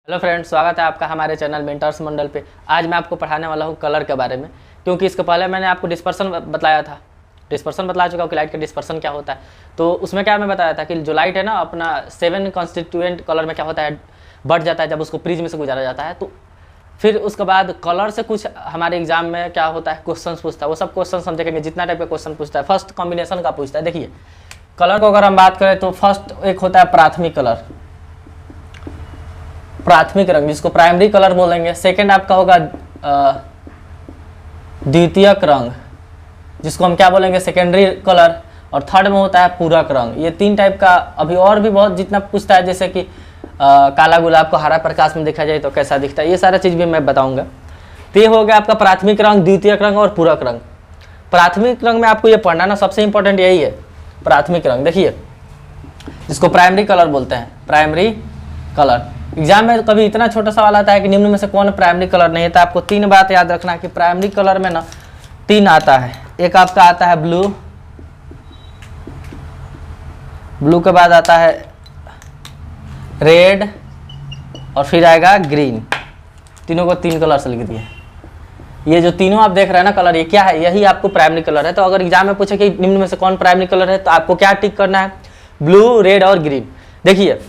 Hello friends, स्वागत है आपका हमारे चैनल मेंटर्स मंडल पे। आज मैं आपको पढ़ाने वाला हूँ कलर के बारे में, क्योंकि इसके पहले मैंने आपको डिस्पर्सन बताया था। डिस्पर्सन बता चुका हूँ कि लाइट का डिस्पर्सन क्या होता है। तो उसमें क्या मैं बताया था कि जो लाइट है ना अपना 7 कॉन्स्टिट्यूएंट कलर में क्या होता है, बढ़ जाता है जब उसको प्रिज्म से गुजारा जाता है। तो फिर उसके बाद कलर से कुछ हमारे एग्जाम में क्या होता है, क्वेश्चन पूछता है। वो सब क्वेश्चन हम देखेंगे, जितना टाइप का क्वेश्चन पूछता है। फर्स्ट कॉम्बिनेशन का पूछता है। देखिए कलर को अगर हम बात करें तो फर्स्ट एक होता है प्राथमिक कलर, प्राथमिक रंग जिसको प्राइमरी कलर बोलेंगे। सेकंड आपका होगा द्वितीयक रंग जिसको हम क्या बोलेंगे, सेकेंडरी कलर। और थर्ड में होता है पूरक रंग। ये तीन टाइप का अभी और भी बहुत जितना पूछता है, जैसे कि काला गुलाब को हरा प्रकाश में देखा जाए तो कैसा दिखता है, ये सारा चीज़ भी मैं बताऊंगा। तो ये हो गया आपका प्राथमिक रंग, द्वितीयक रंग और पूरक रंग। प्राथमिक रंग में आपको ये पढ़ना ना सबसे इंपॉर्टेंट यही है, प्राथमिक रंग। देखिए जिसको प्राइमरी कलर बोलते हैं, प्राइमरी कलर। एग्जाम में कभी इतना छोटा सवाल आता है कि निम्न में से कौन प्राइमरी कलर नहीं है, तो आपको तीन बात याद रखना है कि प्राइमरी कलर में ना तीन आता है। एक आपका आता है ब्लू, ब्लू के बाद आता है रेड और फिर आएगा ग्रीन। तीनों को तीन कलर से लिख दिए। ये जो तीनों आप देख रहे हैं ना कलर, ये क्या है, यही आपको प्राइमरी कलर है। तो अगर एग्जाम में पूछे कि निम्न में से कौन प्राइमरी कलर है, तो आपको क्या टिक करना है, ब्लू, रेड और ग्रीन। देखिए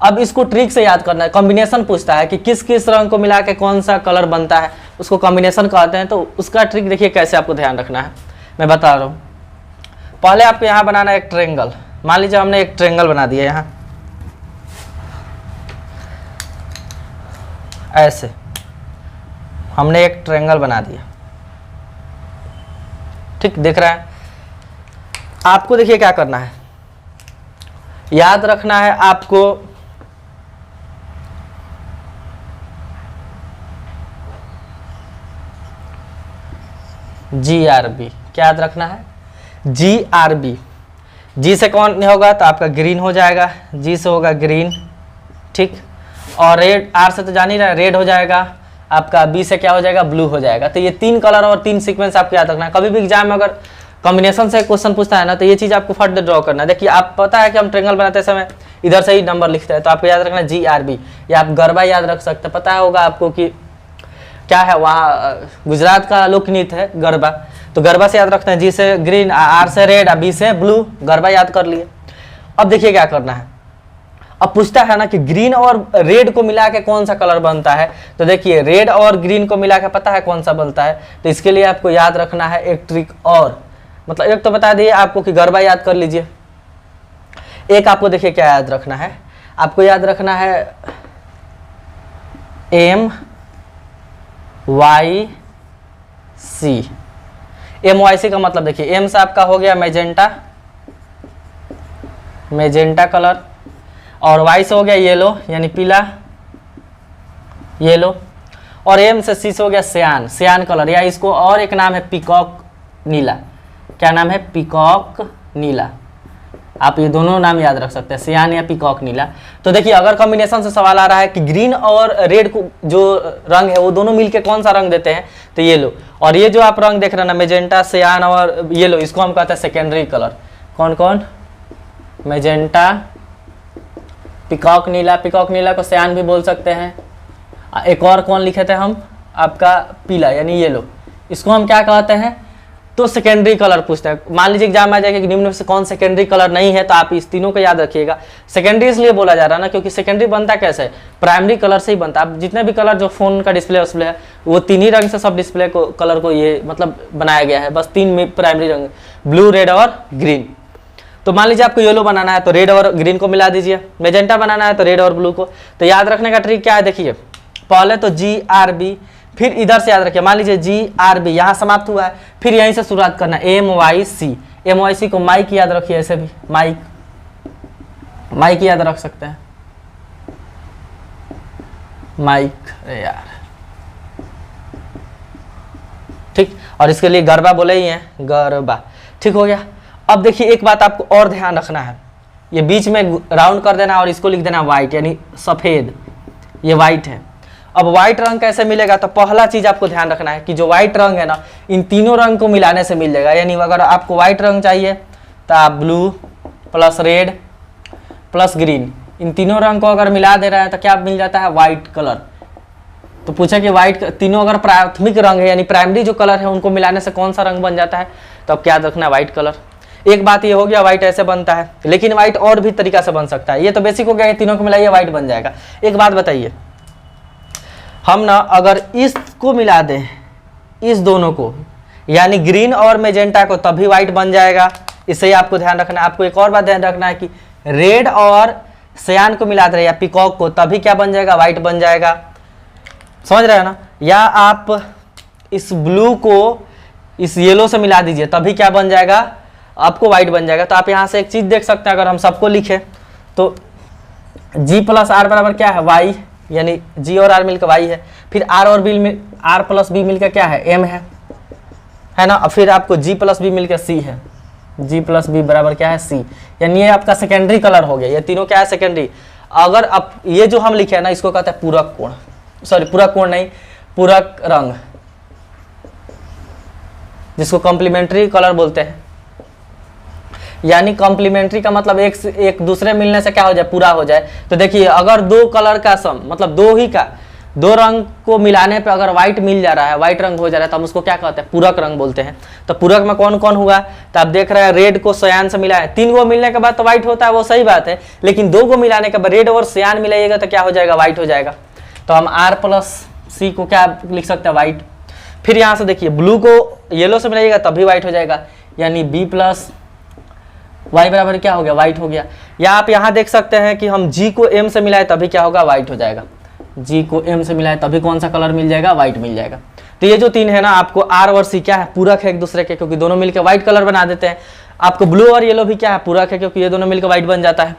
अब इसको ट्रिक से याद करना है। कॉम्बिनेशन पूछता है कि किस किस रंग को मिला के कौन सा कलर बनता है, उसको कॉम्बिनेशन कहते हैं। तो उसका ट्रिक देखिए कैसे आपको ध्यान रखना है, मैं बता रहा हूँ। पहले आपको यहाँ बनाना है एक ट्रायंगल। मान लीजिए हमने एक ट्रायंगल बना दिया यहाँ, ऐसे हमने एक ट्रायंगल बना दिया। ठीक दिख रहा है आपको। देखिए क्या करना है, याद रखना है आपको GRB। क्या याद रखना है, GRB। जी से कौन होगा तो आपका ग्रीन हो जाएगा, जी से होगा ग्रीन। ठीक, और रेड, आर से तो जान ही रहा है, रेड हो जाएगा आपका। बी से क्या हो जाएगा, ब्लू हो जाएगा। तो ये तीन कलर और तीन सीक्वेंस आपको याद रखना है। कभी भी एग्जाम में अगर कॉम्बिनेशन से क्वेश्चन पूछता है ना, तो ये चीज़ आपको फट ड्रॉ करना है। देखिए आप पता है कि हम ट्रायंगल बनाते समय इधर से ही नंबर लिखते हैं, तो आपको याद रखना GRB। या आप गरबा याद रख सकते हैं। पता होगा आपको कि क्या है, वहाँ गुजरात का लोक नृत्य है गरबा। तो गरबा से याद रखते हैं, जी से ग्रीन, आर से रेड, बी से ब्लू, गरबा याद कर लिए। अब देखिए क्या करना है, अब पूछता है ना कि ग्रीन और रेड को मिला के कौन सा कलर बनता है। तो देखिए रेड और ग्रीन को मिला के पता है कौन सा बनता है। तो इसके लिए आपको याद रखना है एक ट्रिक और, मतलब एक तो बता दिए आपको कि गरबा याद कर लीजिए। एक आपको देखिए क्या याद रखना है, आपको याद रखना है MYC। MYC का मतलब देखिए, एम से आपका हो गया मैजेंटा, मैजेंटा कलर, और वाई से हो गया येलो यानी पीला, येलो, और एम से सी से हो गया सियान, सियान कलर, या इसको और एक नाम है पीकॉक नीला। क्या नाम है, पीकॉक नीला। आप ये दोनों नाम याद रख सकते हैं, सियान या पीकॉक नीला। तो देखिए अगर कॉम्बिनेशन से सवाल आ रहा है कि ग्रीन और रेड को जो रंग है वो दोनों मिलके कौन सा रंग देते हैं, तो येलो। और ये जो आप रंग देख रहे हैं ना, मैजेंटा, सियान और येलो, इसको हम कहते हैं सेकेंडरी कलर। कौन कौन, मैजेंटा, पीकॉक नीला। पीकॉक नीला को सियान भी बोल सकते हैं। एक और कौन लिखे थे हम, आपका पीला यानी येलो, इसको हम क्या कहते हैं, तो सेकेंडरी कलर पूछता है। मान लीजिए एग्जाम आ जाएगा कि निम्न में से कौन सेकेंडरी कलर नहीं है, तो आप इस तीनों को याद रखिएगा। सेकेंडरी इसलिए बोला जा रहा है ना क्योंकि सेकेंडरी बनता कैसे है, प्राइमरी कलर से ही बनता है। आप जितने भी कलर जो फोन का डिस्प्ले है वो तीन ही रंग से सब डिस्प्ले को कलर को ये मतलब बनाया गया है, बस तीन प्राइमरी रंग, ब्लू, रेड और ग्रीन। तो मान लीजिए आपको येलो बनाना है तो रेड और ग्रीन को मिला दीजिए, मैजेंटा बनाना है तो रेड और ब्लू को। तो याद रखने का ट्रिक क्या है, देखिए पहले तो GRB, फिर इधर से याद रखिए, मान लीजिए GRB यहाँ समाप्त हुआ है, फिर यहीं से शुरुआत करना है MYC। MYC को माइक याद रखिए, ऐसे भी माइक, माइक याद रख सकते हैं, माइक। अरे यार ठीक, और इसके लिए गरबा बोले ही हैं, गरबा। ठीक हो गया। अब देखिए एक बात आपको और ध्यान रखना है, ये बीच में राउंड कर देना और इसको लिख देना व्हाइट यानी सफ़ेद, ये व्हाइट है। अब व्हाइट रंग कैसे मिलेगा, तो पहला चीज आपको ध्यान रखना है कि जो व्हाइट रंग है ना, इन तीनों रंग को मिलाने से मिल जाएगा। यानी अगर आपको व्हाइट रंग चाहिए तो आप blue plus red plus green, इन तीनों रंग को अगर मिला दे रहा है तो क्या मिल जाता है, व्हाइट कलर। तो पूछा कि व्हाइट तीनों अगर प्राथमिक रंग है यानी प्राइमरी जो कलर है उनको मिलाने से कौन सा रंग बन जाता है, तो अब क्या रखना है, व्हाइट कलर। एक बात ये हो गया व्हाइट ऐसे बनता है, लेकिन व्हाइट और भी तरीका से बन सकता है। ये तो बेसिक हो गया, तीनों को मिलाइए व्हाइट बन जाएगा। एक बात बताइए, हम ना अगर इसको मिला दें इस दोनों को यानी ग्रीन और मेजेंटा को, तभी व्हाइट बन जाएगा। इससे ही आपको ध्यान रखना है। आपको एक और बात ध्यान रखना है कि रेड और सियान को मिला दे या पीकॉक को, तभी क्या बन जाएगा, व्हाइट बन जाएगा। समझ रहे हैं ना। या आप इस ब्लू को इस येलो से मिला दीजिए, तभी क्या बन जाएगा, आपको व्हाइट बन जाएगा। तो आप यहाँ से एक चीज देख सकते हैं, अगर हम सबको लिखें तो G प्लस आर बराबर क्या है, वाई, यानी G और R मिलकर वाई है। फिर R और B में R प्लस B मिलकर क्या है, M है ना। और फिर आपको G प्लस B मिलकर C है। G प्लस B बराबर क्या है, C, यानी ये आपका सेकेंडरी कलर हो गया। ये तीनों क्या है, सेकेंडरी। अगर अब ये जो हम लिखे हैं ना, इसको कहते हैं पूरक कोण, सॉरी पूरक कोण नहीं, पूरक रंग, जिसको कॉम्प्लीमेंट्री कलर बोलते हैं। यानी कॉम्प्लीमेंट्री का मतलब एक दूसरे मिलने से क्या हो जाए, पूरा हो जाए। तो देखिए अगर दो कलर का सम, मतलब दो रंग को मिलाने पे अगर व्हाइट मिल जा रहा है, व्हाइट रंग हो जा रहा है, तो हम उसको क्या कहते हैं, पूरक रंग बोलते हैं। तो पूरक में कौन कौन हुआ, तो आप देख रहे हैं रेड को सियान से मिला है, 3 को मिलने के बाद तो व्हाइट होता है, वो सही बात है। लेकिन 2 को मिलाने के बाद रेड और सियान मिलाइएगा तो क्या हो जाएगा, व्हाइट हो जाएगा। तो हम R प्लस C को क्या लिख सकते हैं, व्हाइट। फिर यहाँ से देखिए ब्लू को येलो से मिलाइएगा तभी व्हाइट हो जाएगा, यानी B प्लस वाई बराबर क्या हो गया, व्हाइट हो गया। या आप यहाँ देख सकते हैं कि हम G को M से मिलाए तभी क्या होगा, व्हाइट हो जाएगा। G को M से मिलाए तभी कौन सा कलर मिल जाएगा, व्हाइट मिल जाएगा। तो ये जो 3 है ना, आपको R और C क्या है, पूरक है एक दूसरे के, क्योंकि दोनों मिलकर व्हाइट कलर बना देते हैं। आपको ब्लू और येलो भी क्या है, पूरक है, क्योंकि ये दोनों मिलकर व्हाइट बन जाता है।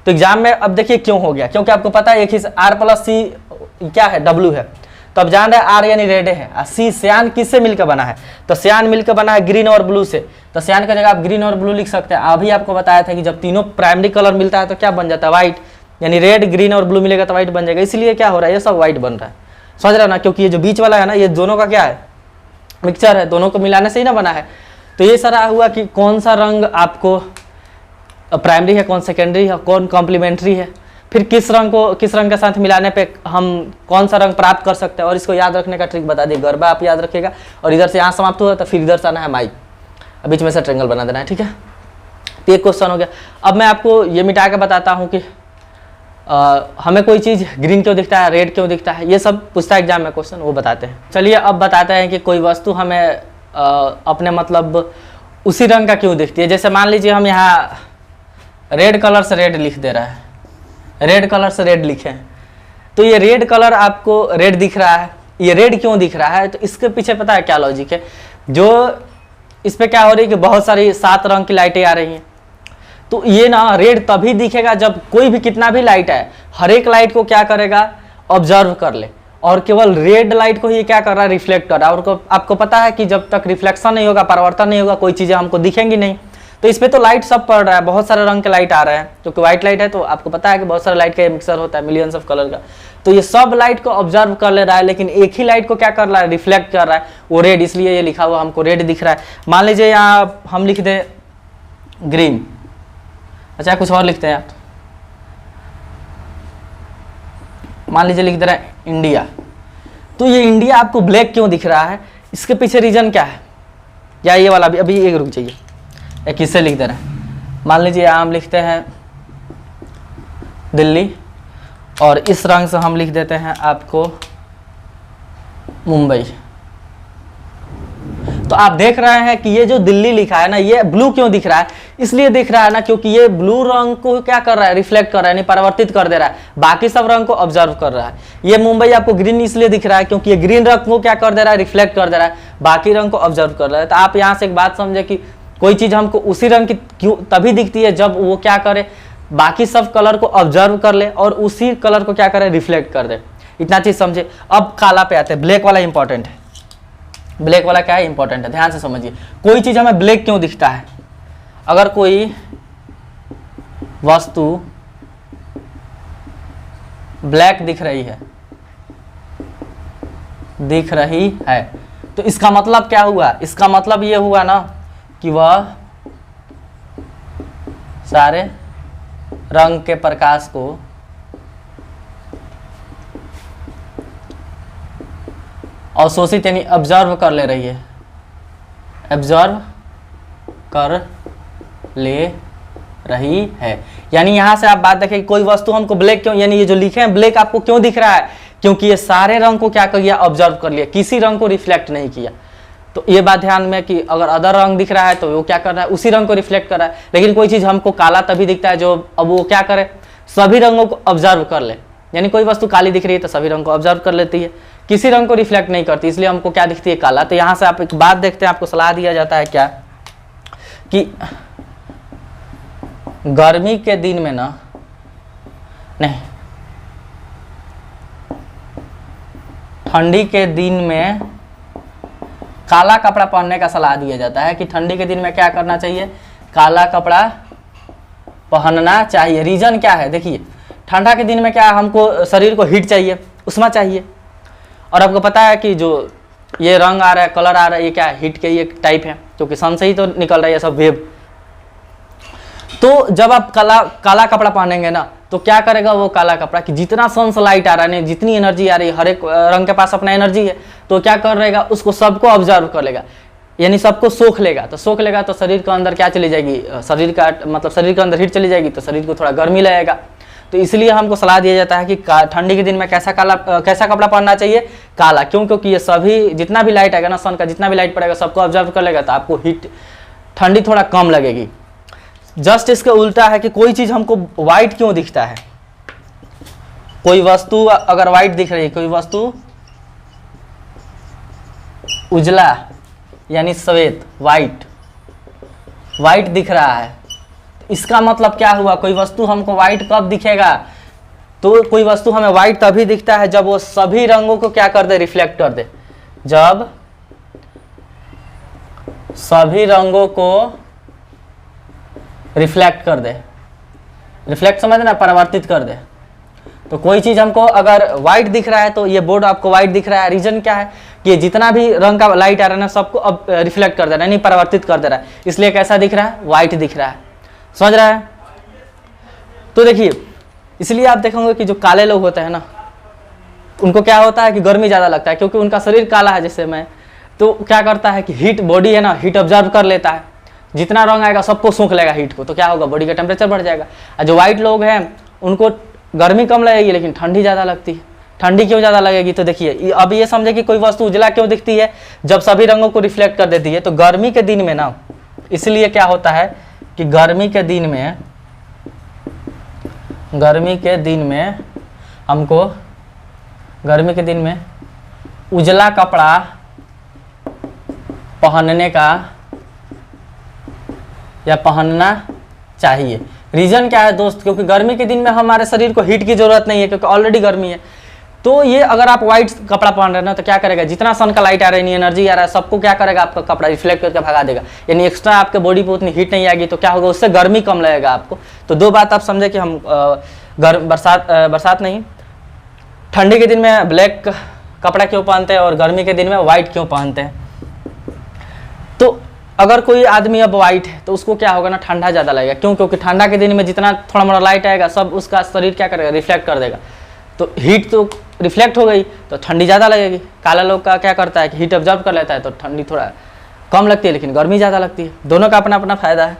तो एग्जाम में अब देखिए क्यों हो गया, क्योंकि आपको पता है एक ही R प्लस C क्या है, W है। तो अब जान रहे हैं R यानी रेड है, और C सियान किससे मिलकर बना है, तो सियान मिलकर बना है ग्रीन और ब्लू से। तो सियान का जगह आप ग्रीन और ब्लू लिख सकते हैं। अभी आपको बताया था कि जब तीनों प्राइमरी कलर मिलता है तो क्या बन जाता है, व्हाइट, यानी रेड ग्रीन और ब्लू मिलेगा तो व्हाइट बन जाएगा। इसलिए क्या हो रहा है, ये सब व्हाइट बन रहा है। समझ रहे हो ना, क्योंकि ये जो बीच वाला है ना, ये दोनों का क्या है, मिक्सचर है, दोनों को मिलाने से ही ना बना है। तो ये सारा हुआ कि कौन सा रंग आपको प्राइमरी है, कौन सेकेंडरी है, कौन कॉम्प्लीमेंट्री है। फिर किस रंग के साथ मिलाने पे हम कौन सा रंग प्राप्त कर सकते हैं, और इसको याद रखने का ट्रिक बता दी। गरबा आप याद रखिएगा, और इधर से यहाँ समाप्त हुआ तो फिर इधर से आना है माइक, बीच में से ट्रायंगल बना देना है, ठीक है। तो एक क्वेश्चन हो गया। अब मैं आपको ये मिटा के बताता हूँ कि हमें कोई चीज़ ग्रीन क्यों दिखता है, रेड क्यों दिखता है, ये सब पूछता है एग्जाम में क्वेश्चन, वो बताते हैं। चलिए अब बताते हैं कि कोई वस्तु हमें अपने मतलब उसी रंग का क्यों दिखती है। जैसे मान लीजिए हम यहाँ रेड कलर से रेड लिख दे रहा है, रेड कलर से रेड लिखे हैं, तो ये रेड कलर आपको रेड दिख रहा है। ये रेड क्यों दिख रहा है, तो इसके पीछे पता है क्या लॉजिक है। जो इस पे क्या हो रही है कि बहुत सारी 7 रंग की लाइटें आ रही हैं, तो ये ना रेड तभी दिखेगा जब कोई भी कितना भी लाइट है, हर एक लाइट को क्या करेगा, ऑब्जर्व कर ले, और केवल रेड लाइट को ही क्या कर रहा है, रिफ्लेक्ट कर रहा है। और आपको पता है कि जब तक रिफ्लेक्शन नहीं होगा, परावर्तन नहीं होगा, कोई चीज़ें हमको दिखेंगी नहीं। तो इस पे तो लाइट सब पड़ रहा है, बहुत सारे रंग के लाइट आ रहे हैं, क्योंकि व्हाइट लाइट है तो आपको पता है कि बहुत सारे लाइट का मिक्सर होता है, मिलियंस ऑफ कलर का। तो ये सब लाइट को ऑब्जर्व कर ले रहा है, लेकिन एक ही लाइट को क्या कर रहा है, रिफ्लेक्ट कर रहा है, वो रेड, इसलिए ये लिखा हुआ हमको रेड दिख रहा है। मान लीजिए यहाँ हम लिख दें ग्रीन, अच्छा कुछ और लिखते हैं यार, मान लीजिए लिख दे रहा है इंडिया, तो ये इंडिया आपको ब्लैक क्यों दिख रहा है, इसके पीछे रीजन क्या है। या ये वाला भी अभी एक रुक जाइए, एक किससे लिख दे रहे हैं, मान लीजिए हम लिखते हैं दिल्ली, और इस रंग से हम लिख देते हैं आपको मुंबई। तो आप देख रहे हैं कि ये जो दिल्ली लिखा है ना, ये ब्लू क्यों दिख रहा है, इसलिए दिख रहा है ना क्योंकि ये ब्लू रंग को क्या कर रहा है, रिफ्लेक्ट कर रहा है, यानी परावर्तित कर दे रहा है, बाकी सब रंग को ऑब्जर्व कर रहा है। ये मुंबई आपको ग्रीन इसलिए दिख रहा है क्योंकि ये ग्रीन रंग को क्या कर दे रहा है, रिफ्लेक्ट कर दे रहा है, बाकी रंग को ऑब्जर्व कर रहा है। तो आप यहाँ से एक बात समझे कि कोई चीज हमको उसी रंग की क्यों तभी दिखती है जब वो क्या करे, बाकी सब कलर को ऑब्जर्व कर ले और उसी कलर को क्या करे, रिफ्लेक्ट कर दे। इतना चीज समझे। अब काला पे आते हैं, ब्लैक वाला इंपॉर्टेंट है। ब्लैक वाला क्या है, इंपॉर्टेंट है, ध्यान से समझिए। कोई चीज हमें ब्लैक क्यों दिखता है, अगर कोई वस्तु ब्लैक दिख रही है तो इसका मतलब क्या हुआ, इसका मतलब ये हुआ ना कि वह सारे रंग के प्रकाश को अवशोषित यानी ऑब्जर्व कर ले रही है, ऑब्जर्व कर ले रही है। यानी यहां से आप बात देखें कि कोई वस्तु हमको ब्लैक क्यों, यानी ये जो लिखे हैं ब्लैक आपको क्यों दिख रहा है, क्योंकि ये सारे रंग को क्या कर लिया, ऑब्जर्व कर लिया, किसी रंग को रिफ्लेक्ट नहीं किया। तो ये बात ध्यान में कि अगर अदर रंग दिख रहा है तो वो क्या कर रहा है, उसी रंग को रिफ्लेक्ट कर रहा है। लेकिन कोई चीज हमको काला तभी दिखता है जो, अब वो क्या करे, सभी रंगों को ऑब्जर्व कर ले। यानी कोई वस्तु काली दिख रही है तो सभी रंग को ऑब्जर्व कर लेती है, किसी रंग को रिफ्लेक्ट नहीं करती, इसलिए हमको क्या दिखती है, काला। तो यहाँ से आप एक बात देखते हैं, आपको सलाह दिया जाता है क्या कि गर्मी के दिन में ना, नहीं, ठंडी के दिन में काला कपड़ा पहनने का सलाह दिया जाता है कि ठंडी के दिन में क्या करना चाहिए, काला कपड़ा पहनना चाहिए। रीजन क्या है, देखिए ठंडा के दिन में क्या, हमको शरीर को हीट चाहिए, उष्मा चाहिए, और आपको पता है कि जो ये रंग आ रहा है, कलर आ रहा है, ये क्या है, हीट के ये टाइप है, क्योंकि सन से ही तो निकल रहा है ये सब वेव। तो जब आप काला कपड़ा पहनेंगे ना, तो क्या करेगा वो काला कपड़ा कि जितना सनलाइट आ रहा है, जितनी एनर्जी आ रही है, हर एक रंग के पास अपना एनर्जी है, तो क्या कर रहेगा, उसको सबको ऑब्जर्व कर लेगा, यानी सबको सोख लेगा। तो सोख लेगा तो शरीर के अंदर क्या चली जाएगी, शरीर का मतलब शरीर के अंदर हीट चली जाएगी, तो शरीर को थोड़ा गर्मी लगेगा। तो इसलिए हमको सलाह दिया जाता है कि ठंडी के दिन में कैसा कपड़ा पहनना चाहिए, काला। क्यों, क्योंकि ये सभी जितना भी लाइट आएगा ना, सन का जितना भी लाइट पड़ेगा सबको ऑब्जर्व कर लेगा, तो आपको हीट ठंडी थोड़ा कम लगेगी। जस्ट इसके उल्टा है कि कोई चीज हमको व्हाइट क्यों दिखता है, कोई वस्तु अगर व्हाइट दिख रही है, कोई वस्तु उजला यानी श्वेत, व्हाइट दिख रहा है, इसका मतलब क्या हुआ, कोई वस्तु हमको व्हाइट कब दिखेगा, तो कोई वस्तु हमें व्हाइट तभी दिखता है जब वो सभी रंगों को क्या कर दे, रिफ्लेक्ट कर दे। जब सभी रंगों को रिफ्लेक्ट कर दे, रिफ्लेक्ट समझना, परावर्तित कर दे। तो कोई चीज हमको अगर व्हाइट दिख रहा है, तो ये बोर्ड आपको व्हाइट दिख रहा है, रीजन क्या है कि जितना भी रंग का लाइट आ रहा है ना, सबको अब रिफ्लेक्ट कर दे रहा है, नहीं परावर्तित कर दे रहा है, इसलिए कैसा दिख रहा है, व्हाइट दिख रहा है। समझ रहा है। तो देखिए, इसलिए आप देखोगे कि जो काले लोग होते हैं ना, उनको क्या होता है कि गर्मी ज्यादा लगता है, क्योंकि उनका शरीर काला है जैसे मैं, तो क्या करता है कि हीट, बॉडी है ना, हीट ऑब्जर्व कर लेता है, जितना रंग आएगा सबको सूख लेगा हीट को, तो क्या होगा, बॉडी का टेम्परेचर बढ़ जाएगा। और जो व्हाइट लोग हैं उनको गर्मी कम लगेगी लेकिन ठंडी ज़्यादा लगती है। ठंडी क्यों ज़्यादा लगेगी, तो देखिए अब ये समझे कि कोई वस्तु उजला क्यों दिखती है, जब सभी रंगों को रिफ्लेक्ट कर देती है। तो गर्मी के दिन में ना, इसलिए क्या होता है कि गर्मी के दिन में हमको गर्मी के दिन में उजला कपड़ा पहनने का या पहनना चाहिए। रीजन क्या है दोस्त, क्योंकि गर्मी के दिन में हमारे शरीर को हीट की जरूरत नहीं है, क्योंकि ऑलरेडी गर्मी है। तो ये अगर आप व्हाइट कपड़ा पहन रहे हैं ना, तो क्या करेगा, जितना सन का लाइट आ रहा है, एनर्जी आ रहा है, सबको क्या करेगा, आपका कपड़ा रिफ्लेक्ट करके भगा देगा, यानी एक्स्ट्रा आपके बॉडी पे उतनी हीट नहीं आएगी, तो क्या होगा, उससे गर्मी कम लगेगा आपको। तो दो बात आप समझे कि हम बरसात नहीं, ठंडी के दिन में ब्लैक कपड़ा क्यों पहनते हैं और गर्मी के दिन में व्हाइट क्यों पहनते हैं। तो अगर कोई आदमी अब व्हाइट है तो उसको क्या होगा ना, ठंडा ज़्यादा लगेगा। क्यों, क्योंकि ठंडा के दिन में जितना थोड़ा मोड़ा लाइट आएगा, सब उसका शरीर क्या करेगा, रिफ्लेक्ट कर देगा, तो हीट तो रिफ्लेक्ट हो गई, तो ठंडी ज़्यादा लगेगी। काला लोग का क्या करता है कि हीट ऑब्जर्व कर लेता है, तो ठंडी थोड़ा कम लगती है लेकिन गर्मी ज़्यादा लगती है। दोनों का अपना अपना फायदा है,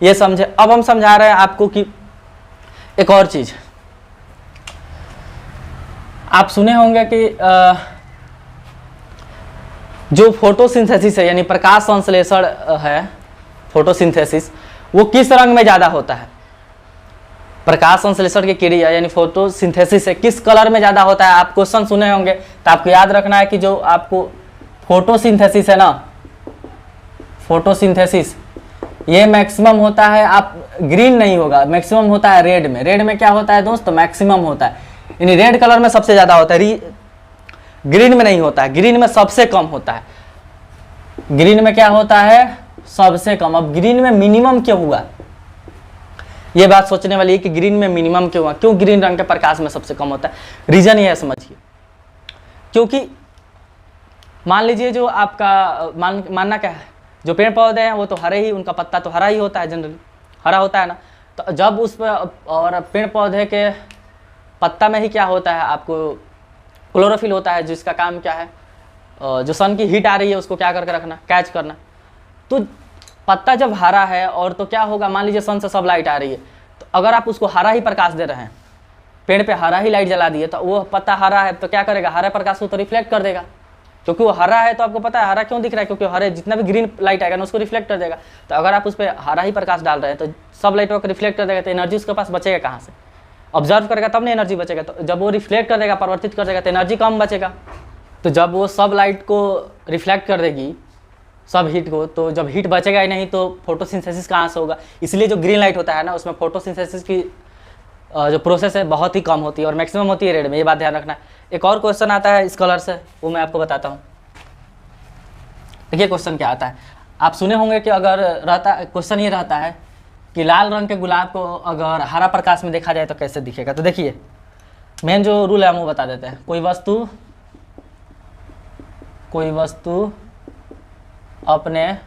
ये समझे। अब हम समझा रहे हैं आपको कि एक और चीज़ आप सुने होंगे कि जो फोटोसिंथेसिस है, यानी प्रकाश संश्लेषण है, फोटोसिंथेसिस, वो किस रंग में ज़्यादा होता है। प्रकाश संश्लेषण की क्रिया यानी फोटोसिंथेसिस है, किस कलर में ज़्यादा होता है। आप क्वेश्चन सुने होंगे, तो आपको याद रखना है कि जो आपको फोटोसिंथेसिस है ना, फोटोसिंथेसिस ये मैक्सिमम होता है, आप ग्रीन नहीं होगा, मैक्सिमम होता है रेड में। रेड में क्या होता है दोस्त, मैक्सिमम होता है, यानी रेड कलर में सबसे ज़्यादा होता है, ग्रीन में नहीं होता है, ग्रीन में सबसे कम होता है। ग्रीन में क्या होता है, सबसे कम। अब ग्रीन में मिनिमम क्यों हुआ, ये बात सोचने वाली है कि ग्रीन में मिनिमम क्यों हुआ, क्यों ग्रीन रंग के प्रकाश में सबसे कम होता है। रीजन ये है, समझिए, क्योंकि मान लीजिए जो आपका मानना क्या है, जो पेड़ पौधे हैं वो तो हरे ही, उनका पत्ता तो हरा ही होता है, जनरली हरा होता है ना। तो जब उस पर, और पेड़ पौधे के पत्ता में ही क्या होता है, आपको क्लोरोफिल होता है, जिसका काम क्या है, जो सन की हीट आ रही है उसको क्या करके रखना, कैच करना। तो पत्ता जब हरा है और तो क्या होगा, मान लीजिए सन से सब लाइट आ रही है, तो अगर आप उसको हरा ही प्रकाश दे रहे हैं, पेड़ पे हरा ही लाइट जला दिए, तो वो पत्ता हरा है तो क्या करेगा, हरा प्रकाश को तो रिफ्लेक्ट कर देगा, क्योंकि वो हरा है। तो आपको पता है हरा क्यों दिख रहा है, क्योंकि हरे जितना भी ग्रीन लाइट आएगा ना उसको रिफ्लेक्ट कर देगा। तो अगर आप उस पर हरा ही प्रकाश डाल रहे हैं तो सब लाइटों को रिफ्लेक्ट कर देगा, तो एनर्जी उसके पास बचेगा कहाँ से, ऑब्जर्व करेगा तब ना एनर्जी बचेगा। तो जब वो रिफ्लेक्ट कर देगा, परिवर्तित कर देगा, तो एनर्जी कम बचेगा। तो जब वो सब लाइट को रिफ्लेक्ट कर देगी, सब हीट को, तो जब हीट बचेगा ही नहीं तो फोटोसिंथेसिस कहाँ से होगा। इसलिए जो ग्रीन लाइट होता है ना, उसमें फोटोसिंथेसिस की जो प्रोसेस है बहुत ही कम होती है और मैक्सिमम होती है रेड में, ये बात ध्यान रखना। एक और क्वेश्चन आता है इस कलर से, वो मैं आपको बताता हूँ। देखिए क्वेश्चन क्या आता है, आप सुने होंगे कि अगर रहता, क्वेश्चन ये रहता है कि लाल रंग के गुलाब को अगर हरा प्रकाश में देखा जाए तो कैसे दिखेगा। तो देखिए मेन जो रूल है हम वो बता देते हैं। कोई वस्तु अपने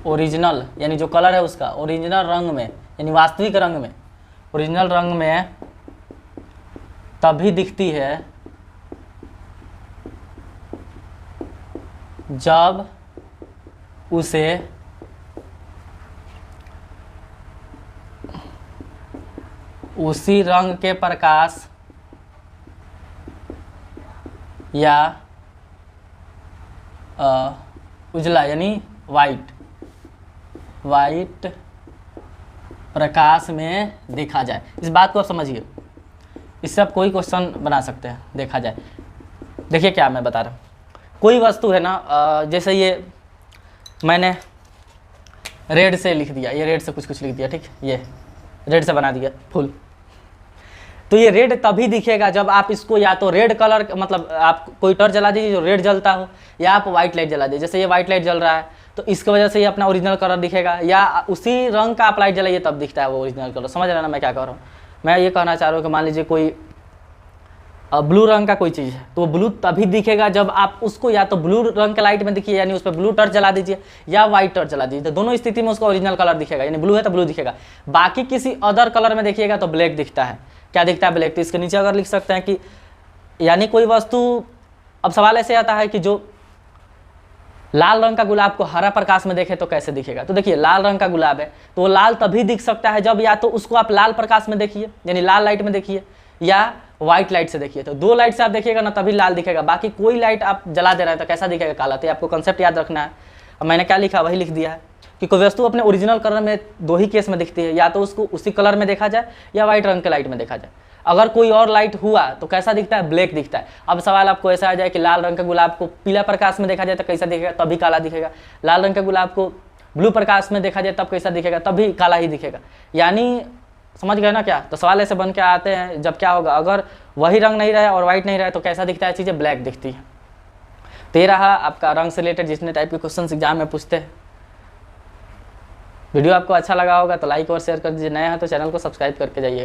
ओरिजिनल, यानी जो कलर है उसका ओरिजिनल रंग में, यानी वास्तविक रंग में, ओरिजिनल रंग में तभी दिखती है जब उसे उसी रंग के प्रकाश या उजला यानी वाइट प्रकाश में देखा जाए। इस बात को आप समझिए, इससे आप कोई क्वेश्चन बना सकते हैं देखा जाए। देखिए क्या मैं बता रहा हूँ, कोई वस्तु है ना, जैसे ये मैंने रेड से लिख दिया, ये रेड से कुछ लिख दिया, ठीक, ये रेड से बना दिया फुल, तो ये रेड तभी दिखेगा जब आप इसको या तो रेड कलर, मतलब आप कोई टर्च जला दीजिए जो रेड जलता हो, या आप व्हाइट लाइट जला दीजिए। जैसे ये व्हाइट लाइट जल रहा है तो इसकी वजह से ये अपना ओरिजिनल कलर दिखेगा, या उसी रंग का आप लाइट जलाइए तब दिखता है वो ओरिजिनल कलर। समझ रहे हैं ना मैं क्या कह रहा हूँ। मैं ये कहना चाह रहा हूँ कि मान लीजिए कोई ब्लू रंग का कोई चीज़ है, तो वो ब्लू तभी दिखेगा जब आप उसको या तो ब्लू रंग के लाइट में दिखिए, यानी उस पर ब्लू टर्च जला दीजिए, या व्हाइट टर्च जला दीजिए। तो दोनों स्थिति में उसका ओरिजिनल कलर दिखेगा, यानी ब्लू है तो ब्लू दिखेगा। बाकी किसी अदर कलर में देखिएगा तो ब्लैक दिखता है। क्या दिखता है, ब्लैक। तो इसके नीचे अगर लिख सकते हैं कि यानी कोई वस्तु, अब सवाल ऐसे आता है कि जो लाल रंग का गुलाब को हरा प्रकाश में देखे तो कैसे दिखेगा। तो देखिए लाल रंग का गुलाब है तो वो लाल तभी दिख सकता है जब या तो उसको आप लाल प्रकाश में देखिए, यानी लाल लाइट में देखिए, या व्हाइट लाइट से देखिए। तो दो लाइट से आप देखिएगा ना तभी लाल दिखेगा। बाकी कोई लाइट आप जला दे रहे हैं तो कैसा दिखेगा, काला। तो आपको कंसेप्ट याद रखना है। अब मैंने क्या लिखा वही लिख दिया है कि कोई वस्तु अपने ओरिजिनल कलर में दो ही केस में दिखती है, या तो उसको उसी कलर में देखा जाए या व्हाइट रंग के लाइट में देखा जाए। अगर कोई और लाइट हुआ तो कैसा दिखता है, ब्लैक दिखता है। अब सवाल आपको ऐसा आ जाए कि लाल रंग के गुलाब को पीला प्रकाश में देखा जाए तो कैसा दिखेगा, तभी काला दिखेगा। लाल रंग के गुलाब को ब्लू प्रकाश में देखा जाए तब कैसा दिखेगा, तभी काला ही दिखेगा। यानी समझ गए ना क्या। तो सवाल ऐसे बन के आते हैं जब क्या होगा, अगर वही रंग नहीं रहे और व्हाइट नहीं रहे तो कैसा दिखता है, चीज़ें ब्लैक दिखती है। तो ये रहा आपका रंग से रिलेटेड जितने टाइप के क्वेश्चन एग्जाम में पूछते हैं। वीडियो आपको अच्छा लगा होगा तो लाइक और शेयर कर दीजिए। नया है तो चैनल को सब्सक्राइब करके जाइएगा।